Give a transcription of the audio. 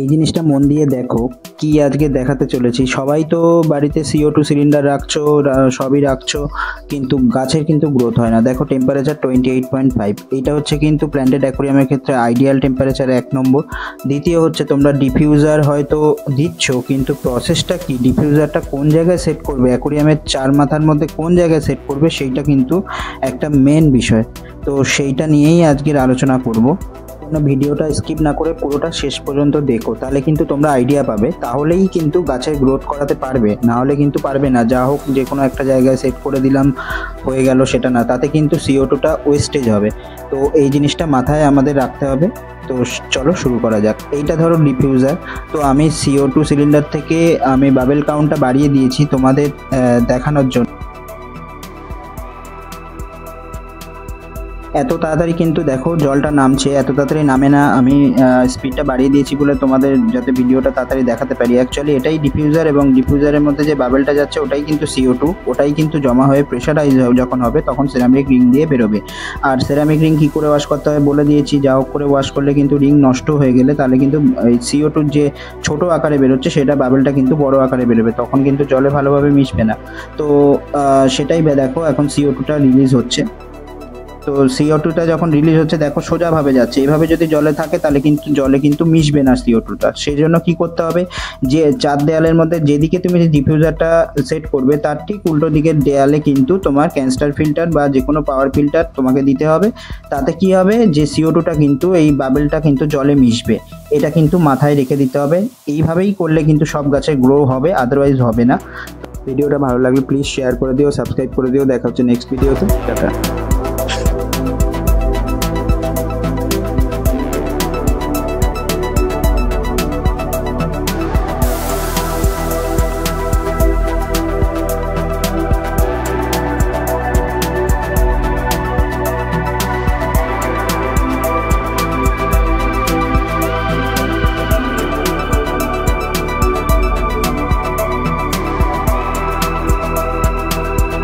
এই জিনিসটা মন দিয়ে দেখো কি আজকে দেখাতে চলেছি। সবাই তো বাড়িতে CO2 সিলিন্ডার রাখছো, সবই রাখছো, কিন্তু গাছের কিন্তু গ্রোথ হয় না। দেখো টেম্পারেচার 28.5, এইটা হচ্ছে কিন্তু প্ল্যান্টেড অ্যাকোয়ারিয়ামের ক্ষেত্রে আইডিয়াল টেম্পারেচার 1 নম্বর। দ্বিতীয় হচ্ছে তোমরা ডিফিউজার হয়তো দিচ্ছ, কিন্তু প্রসেসটা কি, ডিফিউজারটা কোন জায়গায় সেট করবে, অ্যাকোয়ারিয়ামের 4 মাথার মধ্যে কোন জায়গায় সেট করবে, সেইটা কিন্তু একটা মেন বিষয়। তো সেইটা নিয়েই আজকের আলোচনা করব। ভিডিওটা স্কিপ না করে পুরোটা শেষ পর্যন্ত দেখো, তাহলে কিন্তু তোমরা আইডিয়া পাবে, তাহলেই কিন্তু গাছের গ্রোথ করাতে পারবে, না হলে কিন্তু পারবে না। যা হোক যে কোনো একটা জায়গায় সেট করে দিলাম হয়ে গেল, সেটা না, তাতে কিন্তু CO2টা ওয়েস্টেজ হবে। তো এই জিনিসটা মাথায় আমাদের রাখতে হবে। তো চলো শুরু করা যাক। এইটা ধরো ডিফিউজার। তো আমি CO2 সিলিন্ডার থেকে আমি বাবেল কাউন্টটা বাড়িয়ে দিয়েছি তোমাদের দেখানোর জন্য। এত তাড়াতাড়ি কিন্তু দেখো জলটা নামছে, এত তাড়াতাড়ি নামে না। আমি স্পিডটা বাড়িয়ে দিয়েছি বলে তোমাদের যাতে ভিডিওটা তাড়াতাড়ি দেখাতে পারি। অ্যাকচুয়ালি এটাই ডিফিউজার, এবং ডিফিউজারের মধ্যে যে বাবেলটা যাচ্ছে ওটাই কিন্তু CO2। ওটাই কিন্তু জমা হয়ে প্রেশারাইজ যখন হবে তখন সেরামিক রিং দিয়ে বেরোবে। আর সেরামিক রিং কী করে ওয়াশ করতে হবে বলে দিয়েছি। যা হোক করে ওয়াশ করলে কিন্তু রিং নষ্ট হয়ে গেলে তাহলে কিন্তু এই CO2 যে ছোট আকারে বেরোচ্ছে সেটা বাবেলটা কিন্তু বড় আকারে বেরোবে, তখন কিন্তু জলে ভালোভাবে মিশবে না। তো সেটাই দেখো এখন CO2টা রিলিজ হচ্ছে। তো CO2টা যখন রিলিজ হচ্ছে দেখো সোজাভাবে যাচ্ছে। এভাবে যদি জলে থাকে তাহলে কিন্তু জলে কিন্তু মিশবে না CO2টা। সেই জন্য কী করতে হবে, যে চার দেয়ালের মধ্যে যেদিকে তুমি ডিফিউজারটা সেট করবে তার ঠিক উল্টো দিকের দেয়ালে কিন্তু তোমার ক্যানস্টার ফিল্টার বা যে কোনো পাওয়ার ফিল্টার তোমাকে দিতে হবে। তাতে কি হবে, যে CO2টা কিন্তু এই বাবেলটা কিন্তু জলে মিশবে। এটা কিন্তু মাথায় রেখে দিতে হবে। এইভাবেই করলে কিন্তু সব গাছে গ্রো হবে, আদারওয়াইজ হবে না। ভিডিওটা ভালো লাগলে প্লিজ শেয়ার করে দিও, সাবস্ক্রাইব করে দিও। দেখা হচ্ছে নেক্সট ভিডিওতে। টাটা।